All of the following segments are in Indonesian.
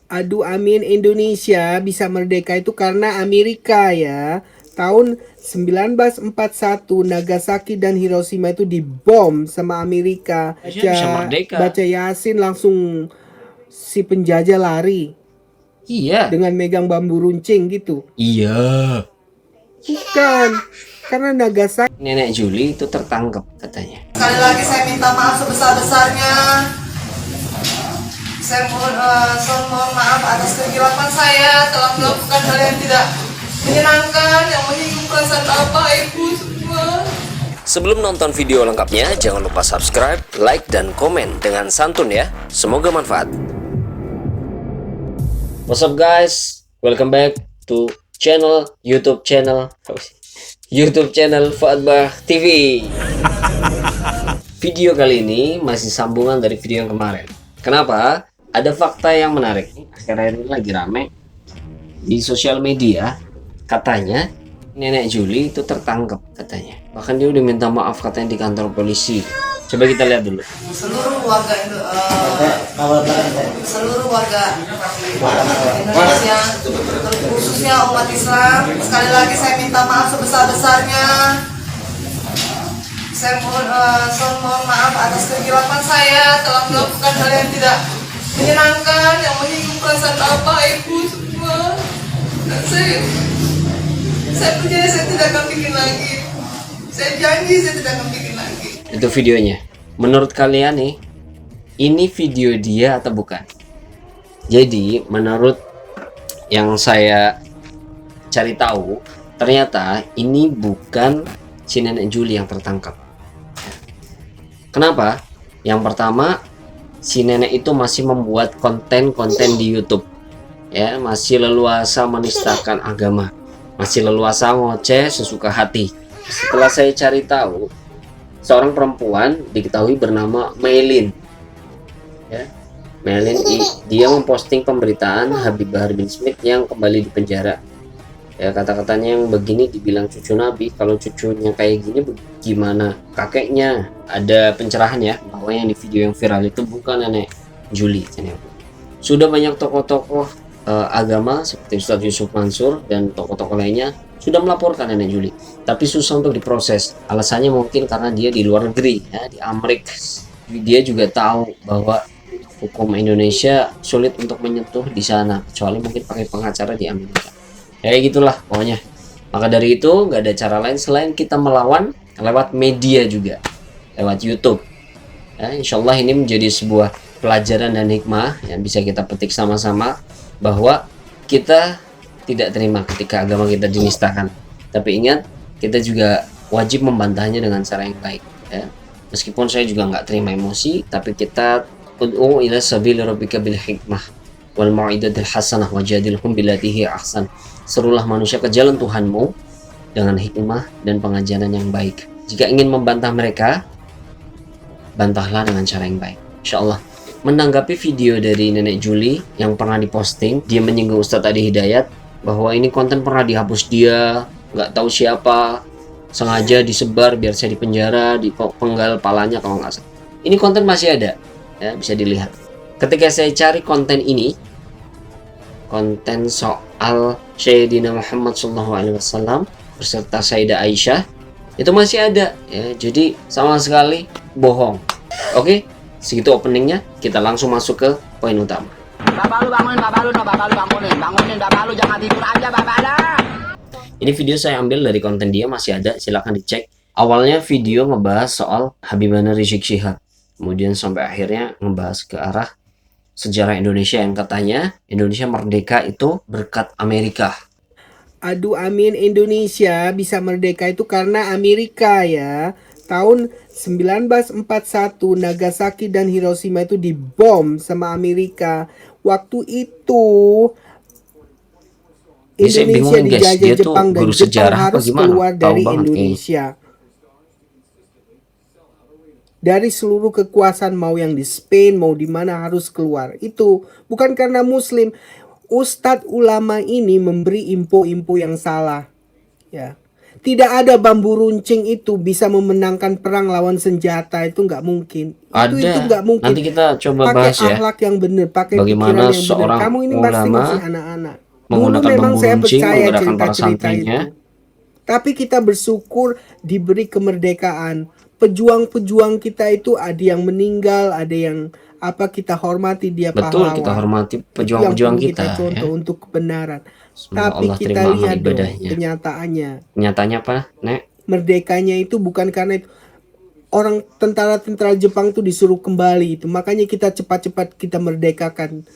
Aduh amin, Indonesia bisa merdeka itu karena Amerika ya. Tahun 1941 Nagasaki dan Hiroshima itu dibom sama Amerika. Indonesia bisa merdeka. Baca Yasin langsung si penjajah lari Iya. dengan megang bambu runcing gitu. Iya. Bukan, karena Nagasaki. Nenek Juli itu tertangkap katanya. Sekali lagi saya minta maaf sebesar-besarnya. Saya mohon maaf atas kehilapan saya telah melakukan hal yang tidak menyenangkan, yang menyinggung perasaan bapak ibu semua. Sebelum nonton video lengkapnya, jangan lupa subscribe, like, dan komen dengan santun ya. Semoga manfaat. What's up guys? Welcome back to YouTube channel Fuad Bah TV. Video kali ini masih sambungan dari video yang kemarin. Kenapa? Ada fakta yang menarik. Akhir-akhir ini lagi rame di sosial media. Katanya Nenek Juli itu tertangkap katanya. Bahkan dia udah minta maaf katanya di kantor polisi. Coba kita lihat dulu. Seluruh warga Indonesia, khususnya umat Islam, sekali lagi saya minta maaf sebesar-besarnya. Saya mohon maaf atas kehilapan saya telah melakukan hal yang tidak menyenangkan, yang menyinggung perasaan bapak ibu semua. Dan saya percaya saya tidak akan bikin lagi. Saya janji saya tidak akan bikin lagi. Itu videonya. Menurut kalian nih, ini video dia atau bukan? Jadi menurut yang saya cari tahu, ternyata ini bukan si Nenek Juli yang tertangkap. Kenapa? Yang pertama, si nenek itu masih membuat konten-konten di YouTube. Ya, masih leluasa menistakan agama. Masih leluasa ngoceh sesuka hati. Setelah saya cari tahu, seorang perempuan diketahui bernama Maylin. Ya, Maylin dia memposting pemberitaan Habib Bahar bin Smith yang kembali di penjara. Ya, kata-katanya yang begini dibilang cucu Nabi, kalau cucunya kayak gini gimana kakeknya? Ada pencerahan ya bahwa yang di video yang viral itu bukan Nenek Juli. Sudah banyak tokoh-tokoh agama seperti Ustadz Yusuf Mansur dan tokoh-tokoh lainnya sudah melaporkan Nenek Juli, tapi susah untuk diproses. Alasannya mungkin karena dia di luar negeri, ya, di Amerika. Dia juga tahu bahwa hukum Indonesia sulit untuk menyentuh di sana, kecuali mungkin pakai pengacara di Amerika. Kayak gitulah pokoknya. Maka dari itu nggak ada cara lain selain kita melawan lewat media juga, lewat YouTube. Ya, insya Allah ini menjadi sebuah pelajaran dan hikmah yang bisa kita petik sama-sama, bahwa kita tidak terima ketika agama kita dinistakan. Tapi ingat, kita juga wajib membantahnya dengan cara yang baik. Ya. Meskipun saya juga nggak terima emosi, tapi kita ud'u ila sabili rabbika bil hikmah wal mau'izatil hasanah wajadilhum billati hiya ahsan. Serulah manusia ke jalan Tuhanmu dengan hikmah dan pengajaran yang baik. Jika ingin membantah mereka, bantahlah dengan cara yang baik. Insyaallah. Menanggapi video dari Nenek Juli yang pernah diposting, dia menyinggung Ustadz Adi Hidayat bahwa ini konten pernah dihapus dia, nggak tahu siapa, sengaja disebar biar saya dipenjara, dipenggal palanya kalau nggak salah. Ini konten masih ada, ya, bisa dilihat. Ketika saya cari konten ini, konten soal Sayyidina Muhammad SAW beserta Sayyidah Aisyah, itu masih ada, ya. Jadi sama sekali bohong. Oke, segitu openingnya. Kita langsung masuk ke poin utama. Bapak lu bangunin, bangunin, bapak lu jangan tidur aja, bapak dah. Ini video saya ambil dari konten dia, masih ada, silahkan dicek. Awalnya video ngebahas soal Habibana Rizik Syihab, kemudian sampai akhirnya ngebahas ke arah sejarah Indonesia yang katanya Indonesia merdeka itu berkat Amerika. Aduh amin, Indonesia bisa merdeka itu karena Amerika ya. Tahun 1941 Nagasaki dan Hiroshima itu dibom sama Amerika. Waktu itu Indonesia dijajah Jepang dan Jepang harus keluar dari Indonesia. Dari seluruh kekuasaan, mau yang di Spain mau di mana, harus keluar. Itu bukan karena Muslim. Ustadz ulama ini memberi info-info yang salah, ya. Tidak ada bambu runcing itu bisa memenangkan perang lawan senjata, itu nggak mungkin. Itu Ada. nggak mungkin. Nanti kita coba Pakai bahas ya. akhlak yang benar, pakai Bagaimana pikiran yang benar. seorang Kamu ini ulama masih anak-anak. Dulu menggunakan memang bambu saya runcing percaya menggerakkan para cerita-cerita santrinya. itu. Tapi kita bersyukur diberi kemerdekaan. Pejuang-pejuang kita itu ada yang meninggal, ada yang apa, kita hormati dia Betul, pahlawan. kita hormati Itu yang pejuang-pejuang perlu kita contoh ya. untuk kebenaran. Semoga Tapi Allah kita terima amal lihat dong ibadahnya. kenyataannya. Nyatanya apa, Nek? Merdekanya itu bukan karena itu. Orang tentara-tentara Jepang tuh disuruh kembali itu. Makanya kita cepat-cepat kita merdekakan.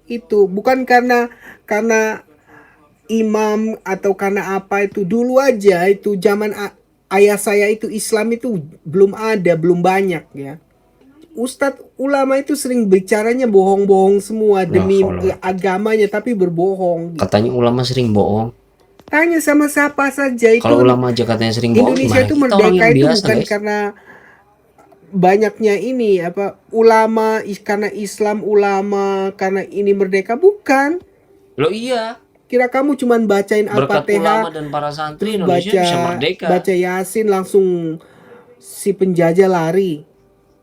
Itu bukan karena imam atau karena apa itu. Dulu aja itu zaman ayah saya itu Islam itu belum ada, belum banyak ya. Ustadz ulama itu sering bicaranya bohong-bohong semua demi Allah. agamanya, tapi berbohong. Katanya ulama sering bohong. Tanya sama siapa saja itu. Kalau ulama aja katanya sering bohong, Indonesia gimana itu kita orang merdeka yang itu biasa, bukan guys? karena banyaknya ini apa ulama, karena Islam ulama, karena ini merdeka, bukan. Loh iya, Kira kamu cuman bacain berkat ulama Al-Fatihah, dan para santri terus Indonesia bisa merdeka. baca Yasin langsung si penjajah lari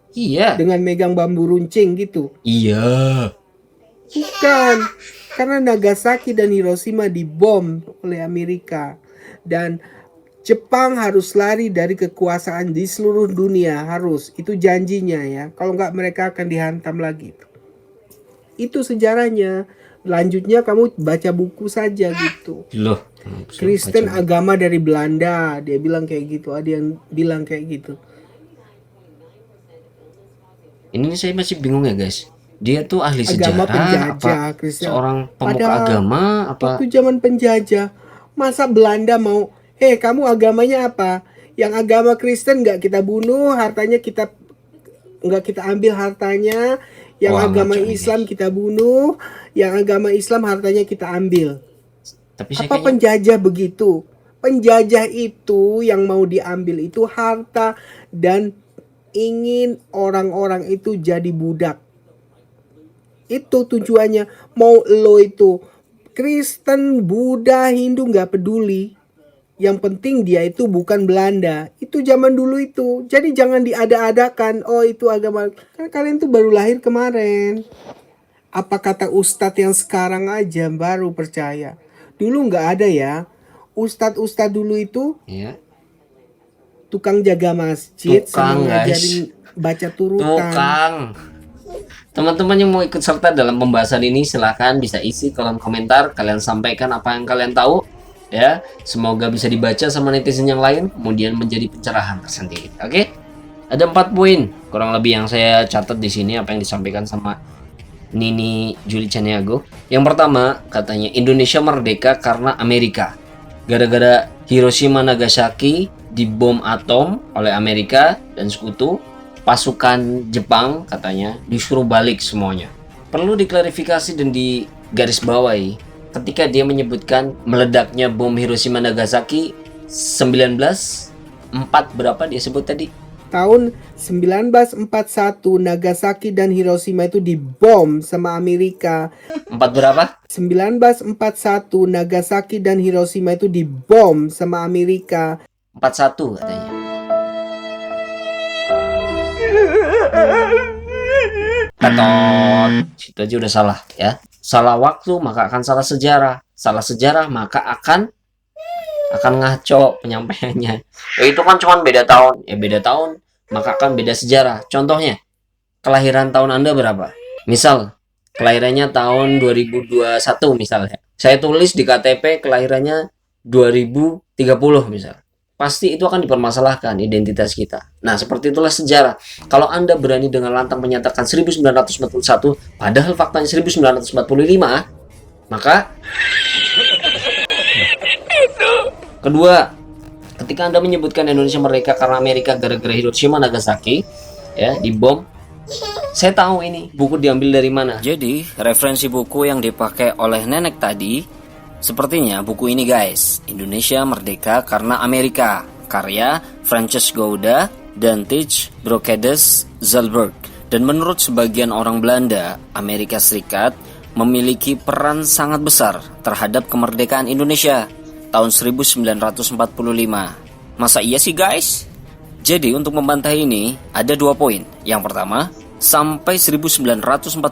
Iya. dengan megang bambu runcing gitu? Iya. Bukan. Karena Nagasaki dan Hiroshima dibom oleh Amerika dan Jepang harus lari dari kekuasaan di seluruh dunia, harus. Itu janjinya ya. Kalau nggak mereka akan dihantam lagi. Itu sejarahnya. Lanjutnya kamu baca buku saja gitu. Loh, Kristen agama dari Belanda, dia bilang kayak gitu. Ada yang bilang kayak gitu. ini saya masih bingung ya, guys. Dia tuh ahli Agama sejarah penjajah, apa Kristen. seorang pemuka Padahal agama apa? waktu zaman penjajah, masa Belanda mau, kamu agamanya apa? Yang agama Kristen nggak kita bunuh, hartanya kita nggak kita ambil hartanya. Yang Wah, agama ngaco ini. Islam kita bunuh, yang agama Islam hartanya kita ambil. Tapi saya Apa kayaknya penjajah begitu? Penjajah itu yang mau diambil itu harta dan ingin orang-orang itu jadi budak. Itu tujuannya. Mau lo itu Kristen, Buddha, Hindu nggak peduli. Yang penting dia itu bukan Belanda. Itu zaman dulu itu. Jadi jangan diada-adakan. Oh itu agama. Kan kalian tuh baru lahir kemarin. Apa kata Ustadz yang sekarang aja baru percaya. Dulu nggak ada ya. Ustadz dulu itu ya. tukang jaga masjid Tukang, sama ngajarin baca turutan. Tukang. Teman-teman yang mau ikut serta dalam pembahasan ini silahkan bisa isi kolom komentar. Kalian sampaikan apa yang kalian tahu. Ya, semoga bisa dibaca sama netizen yang lain, kemudian menjadi pencerahan tersendiri. Oke? Ada 4 poin kurang lebih yang saya catat di sini apa yang disampaikan sama Nini Juli Caniago. Yang pertama, katanya Indonesia merdeka karena Amerika. Gara-gara Hiroshima Nagasaki dibom atom oleh Amerika dan sekutu, pasukan Jepang katanya disuruh balik semuanya. Perlu diklarifikasi dan digarisbawahi ketika dia menyebutkan meledaknya bom Hiroshima Nagasaki 1904 berapa dia sebut tadi? Tahun 1941 Nagasaki dan Hiroshima itu dibom sama Amerika. 4 berapa? 1941 Nagasaki dan Hiroshima itu dibom sama Amerika. 41 katanya. Tatot. Situ aja udah salah ya. Salah waktu maka akan salah sejarah. Salah sejarah maka akan ngaco penyampaiannya. Ya, itu kan cuma beda tahun. Ya beda tahun maka akan beda sejarah. Contohnya, kelahiran tahun Anda berapa? Misal, kelahirannya tahun 2021 misalnya. Saya tulis di KTP kelahirannya 2030 misal. Pasti itu akan dipermasalahkan identitas kita. Nah, seperti itulah sejarah. Kalau Anda berani dengan lantang menyatakan 1941, padahal faktanya 1945, maka kedua, ketika Anda menyebutkan Indonesia merdeka karena Amerika gara-gara Hiroshima Nagasaki ya dibom, saya tahu ini buku diambil dari mana. Jadi, referensi buku yang dipakai oleh nenek tadi sepertinya buku ini guys, Indonesia Merdeka karena Amerika, karya Frances Gouda dan Tich Brokedes Zalberg. Dan menurut sebagian orang Belanda, Amerika Serikat memiliki peran sangat besar terhadap kemerdekaan Indonesia. tahun 1945. Masa iya sih guys? Jadi untuk membantah ini ada 2 poin. Yang pertama, sampai 1948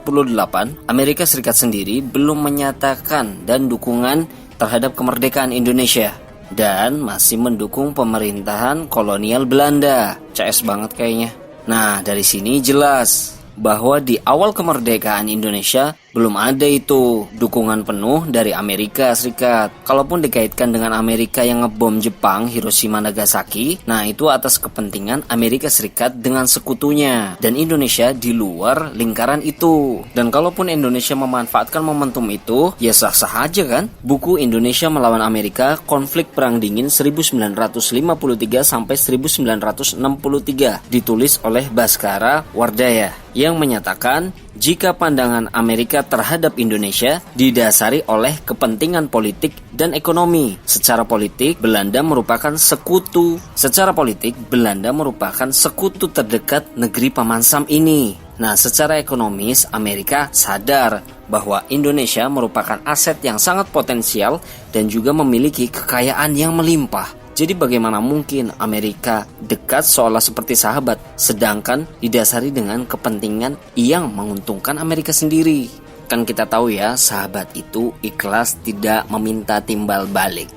Amerika Serikat sendiri belum menyatakan dan dukungan terhadap kemerdekaan Indonesia dan masih mendukung pemerintahan kolonial Belanda. CS banget kayaknya. Nah, dari sini jelas bahwa di awal kemerdekaan Indonesia belum ada itu dukungan penuh dari Amerika Serikat. Kalaupun dikaitkan dengan Amerika yang ngebom Jepang, Hiroshima, Nagasaki, nah itu atas kepentingan Amerika Serikat dengan sekutunya dan Indonesia di luar lingkaran itu. Dan kalaupun Indonesia memanfaatkan momentum itu, ya sah-sah aja kan? Buku Indonesia Melawan Amerika, Konflik Perang Dingin 1953 sampai 1963 ditulis oleh Baskara Wardaya yang menyatakan jika pandangan Amerika terhadap Indonesia didasari oleh kepentingan politik dan ekonomi. Secara politik, Belanda merupakan sekutu. Terdekat negeri Paman Sam ini. Nah, secara ekonomis, Amerika sadar bahwa Indonesia merupakan aset yang sangat potensial dan juga memiliki kekayaan yang melimpah. Jadi bagaimana mungkin Amerika dekat seolah seperti sahabat, sedangkan didasari dengan kepentingan yang menguntungkan Amerika sendiri. Kan kita tahu ya, sahabat itu ikhlas tidak meminta timbal balik.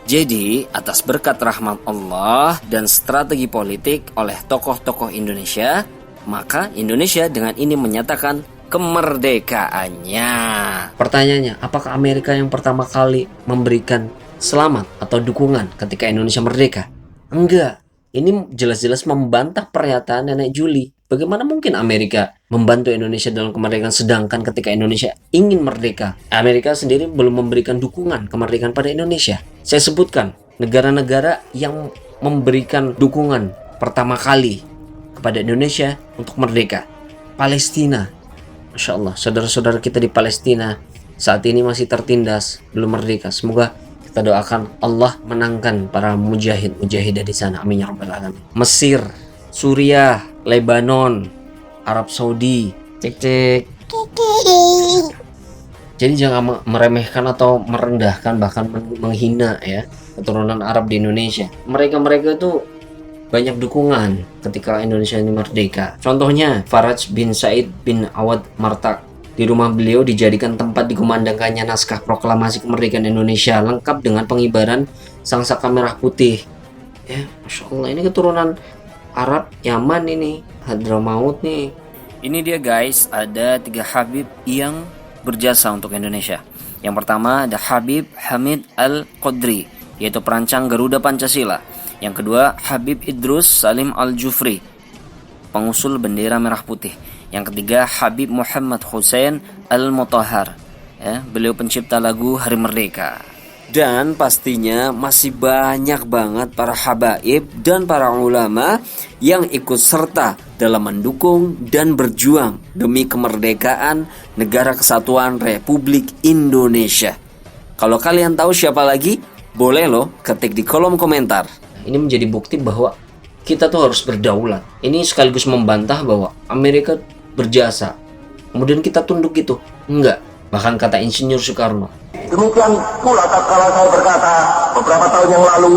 Jadi atas berkat rahmat Allah dan strategi politik oleh tokoh-tokoh Indonesia, maka Indonesia dengan ini menyatakan kemerdekaannya. Pertanyaannya, apakah Amerika yang pertama kali memberikan selamat atau dukungan ketika Indonesia merdeka? Enggak. Ini jelas-jelas membantah pernyataan Nenek Juli. Bagaimana mungkin Amerika membantu Indonesia dalam kemerdekaan sedangkan ketika Indonesia ingin merdeka, Amerika sendiri belum memberikan dukungan kemerdekaan pada Indonesia. Saya sebutkan negara-negara yang memberikan dukungan pertama kali kepada Indonesia untuk merdeka. Palestina. Masya Allah, saudara-saudara kita di Palestina saat ini masih tertindas, belum merdeka. Semoga kita doakan Allah menangkan para mujahid-mujahidah di sana. Amin ya rabbal alamin. Mesir, Suriah, Lebanon, Arab Saudi. Cek. Jadi jangan meremehkan atau merendahkan bahkan menghina ya keturunan Arab di Indonesia. Mereka itu banyak dukungan ketika Indonesia ini merdeka. Contohnya Faraj bin Said bin Awad Martak. Di rumah beliau dijadikan tempat dikumandangkannya naskah proklamasi kemerdekaan Indonesia lengkap dengan pengibaran sangsaka merah putih. Ya, Masya Allah, ini keturunan Arab, Yaman ini, Hadramaut nih. Ini dia guys, ada 3 Habib yang berjasa untuk Indonesia. Yang pertama ada Habib Hamid Al-Qadri, yaitu perancang Garuda Pancasila. Yang kedua Habib Idrus Salim Al-Jufri, pengusul bendera merah putih. Yang ketiga Habib Muhammad Hussein Al-Mutahhar, beliau pencipta lagu Hari Merdeka. Dan pastinya masih banyak banget para habaib dan para ulama yang ikut serta dalam mendukung dan berjuang demi kemerdekaan Negara Kesatuan Republik Indonesia. Kalau kalian tahu siapa lagi, boleh loh ketik di kolom komentar. Ini menjadi bukti bahwa kita tuh harus berdaulat. Ini sekaligus membantah bahwa Amerika berjasa, kemudian kita tunduk gitu. Enggak. Bahkan kata Insinyur Soekarno, demikian pula tatkala saya berkata beberapa tahun yang lalu,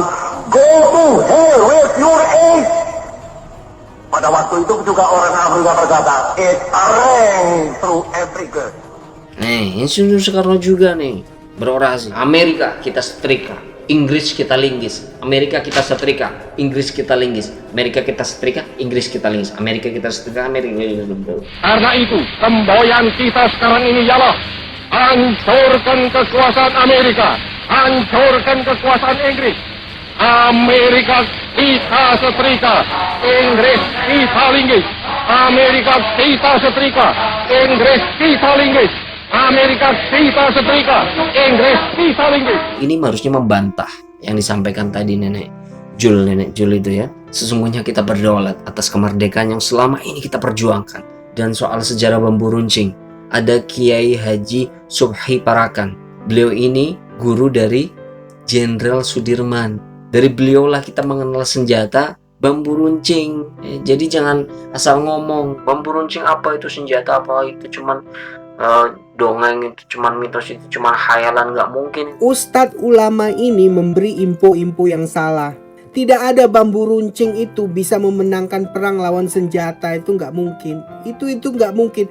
go to hell with your age. Pada waktu itu juga orang Afrika berkata, it rang through Africa. Nih, Insinyur Soekarno juga nih berorasi. Amerika kita setrika, Inggris kita linggis. Amerika kita setrika, Inggris kita linggis. Amerika kita setrika, Inggris kita linggis. Amerika kita setrika, Amerika kita linggis. Karena itu, semboyan kita sekarang ini ialah hancurkan kekuasaan Amerika, hancurkan kekuasaan Inggris. Amerika kita setrika, Inggris kita linggis. Amerika kita setrika, Inggris kita linggis. Amerika kita setrika, Inggris kita linggis. Ini harusnya membantah yang disampaikan tadi Nenek Jul itu ya. Sesungguhnya kita berdaulat atas kemerdekaan yang selama ini kita perjuangkan. Dan soal sejarah bambu runcing, ada Kiai Haji Subhi Parakan. Beliau ini guru dari Jenderal Sudirman. Dari beliaulah kita mengenal senjata bambu runcing. Jadi jangan asal ngomong bambu runcing apa itu, senjata apa itu, cuman dongeng itu cuman mitos, itu cuman khayalan, nggak mungkin. Ustadz ulama ini memberi info-info yang salah. Tidak ada bambu runcing itu bisa memenangkan perang lawan senjata, itu nggak mungkin. Itu nggak mungkin.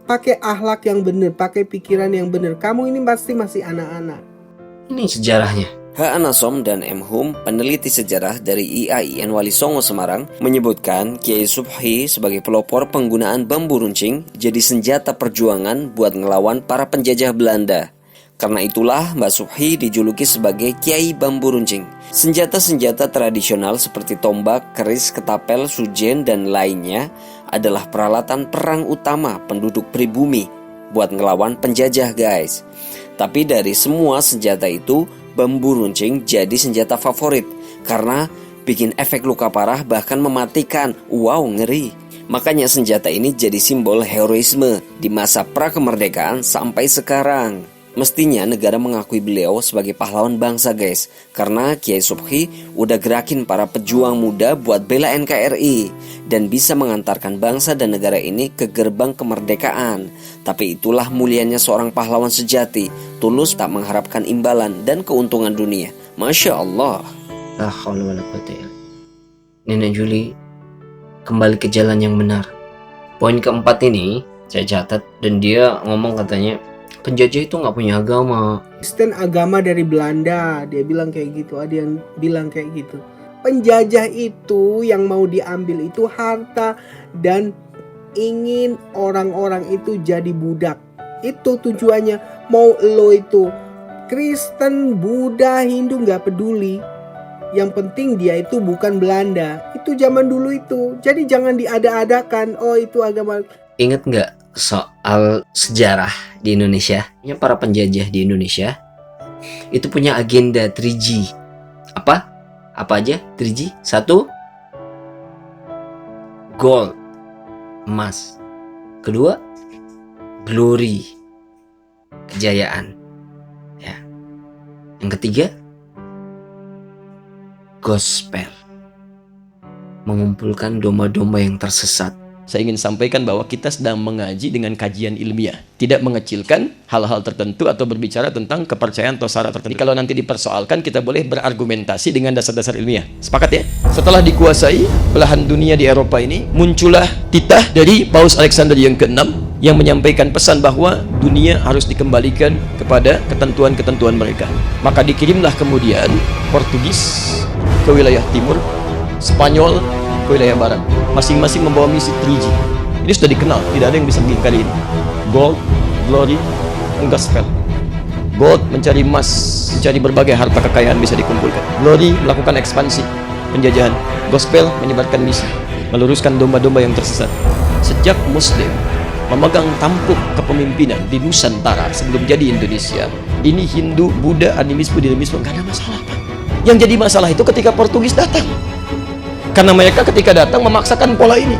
Pakai akhlak yang benar, pakai pikiran yang benar. Kamu ini pasti masih anak-anak. Ini sejarahnya. H. Anasom dan M. Hum, peneliti sejarah dari IAIN Wali Songo Semarang, menyebutkan Kiai Subhi sebagai pelopor penggunaan bambu runcing jadi senjata perjuangan buat ngelawan para penjajah Belanda. Karena itulah Mbah Subhi dijuluki sebagai Kiai Bambu Runcing. Senjata-senjata tradisional seperti tombak, keris, ketapel, sujen, dan lainnya adalah peralatan perang utama penduduk pribumi buat ngelawan penjajah, guys. Tapi dari semua senjata itu, bambu runcing jadi senjata favorit karena bikin efek luka parah bahkan mematikan. Wow, ngeri. Makanya senjata ini jadi simbol heroisme di masa pra-kemerdekaan sampai sekarang. Mestinya negara mengakui beliau sebagai pahlawan bangsa, guys, karena Kiai Subhi udah gerakin para pejuang muda buat bela NKRI dan bisa mengantarkan bangsa dan negara ini ke gerbang kemerdekaan. Tapi itulah mulianya seorang pahlawan sejati, tulus tak mengharapkan imbalan dan keuntungan dunia. Masya Allah. La haula wala quwata illa billah. Nenek Juli kembali ke jalan yang benar. Poin keempat ini saya catat, dan dia ngomong katanya penjajah itu nggak punya agama. Kristen agama dari Belanda, dia bilang kayak gitu. Ada yang bilang kayak gitu. Penjajah itu yang mau diambil itu harta dan ingin orang-orang itu jadi budak. Itu tujuannya. Mau lo itu Kristen, Buddha, Hindu nggak peduli. Yang penting dia itu bukan Belanda. Itu zaman dulu itu. Jadi jangan diada-adakan. Oh itu agama. Ingat nggak soal sejarah di Indonesia? Para penjajah di Indonesia itu punya agenda 3G. Apa aja 3G? 1, gold, emas. 2, glory, kejayaan. Ya. Yang ketiga, gospel, mengumpulkan domba-domba yang tersesat. Saya ingin sampaikan bahwa kita sedang mengaji dengan kajian ilmiah, tidak mengecilkan hal-hal tertentu atau berbicara tentang kepercayaan atau syarat tertentu. Kalau nanti dipersoalkan, kita boleh berargumentasi dengan dasar-dasar ilmiah. Sepakat ya? Setelah dikuasai belahan dunia di Eropa ini, muncullah titah dari Paus Alexander yang ke-6 yang menyampaikan pesan bahwa dunia harus dikembalikan kepada ketentuan-ketentuan mereka. Maka dikirimlah kemudian Portugis ke wilayah timur, Spanyol ke wilayah barat, masing-masing membawa misi 3G. Ini sudah dikenal, tidak ada yang bisa mengingkari ini. Gold, glory, dan gospel. Gold mencari emas, mencari berbagai harta kekayaan bisa dikumpulkan. Glory melakukan ekspansi, penjajahan. Gospel menyebarkan misi, meluruskan domba-domba yang tersesat. Sejak Muslim memegang tampuk kepemimpinan di Nusantara sebelum jadi Indonesia, ini Hindu, Buddha, animisme, dinamisme, nggak ada masalah, Pak. Yang jadi masalah itu ketika Portugis datang. Karena mereka ketika datang memaksakan pola ini.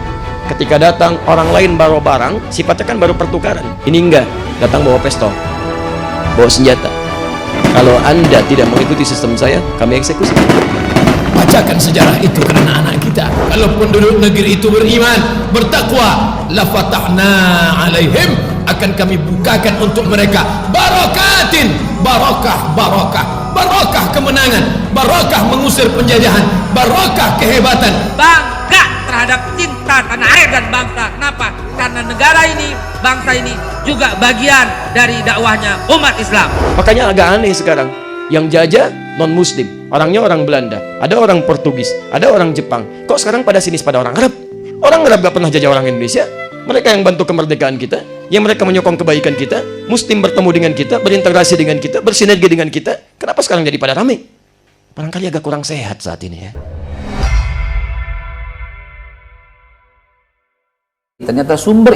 Ketika datang orang lain bawa barang, sifatnya kan baru pertukaran. Ini enggak, datang bawa pistol, bawa senjata. Kalau Anda tidak mengikuti sistem saya, kami eksekusi. Bacakan sejarah itu ke anak-anak kita. Kalau penduduk negeri itu beriman, bertakwa, la fatahna alaihim, akan kami bukakan untuk mereka barakatin, barakah, barakah kemenangan, barakah mengusir penjajahan, barakah kehebatan. Bangga terhadap cinta tanah air dan bangsa. Kenapa? Karena negara ini, bangsa ini juga bagian dari dakwahnya umat Islam. Makanya agak aneh sekarang, yang jajah non-muslim, orangnya orang Belanda, ada orang Portugis, ada orang Jepang. Kok sekarang pada sini pada orang Arab? Orang Arab gak pernah jajah orang Indonesia. Mereka yang bantu kemerdekaan kita, yang mereka menyokong kebaikan kita. Muslim bertemu dengan kita, berintegrasi dengan kita, bersinergi dengan kita. Kenapa sekarang jadi pada rame? Barangkali agak kurang sehat saat ini ya. Ternyata sumber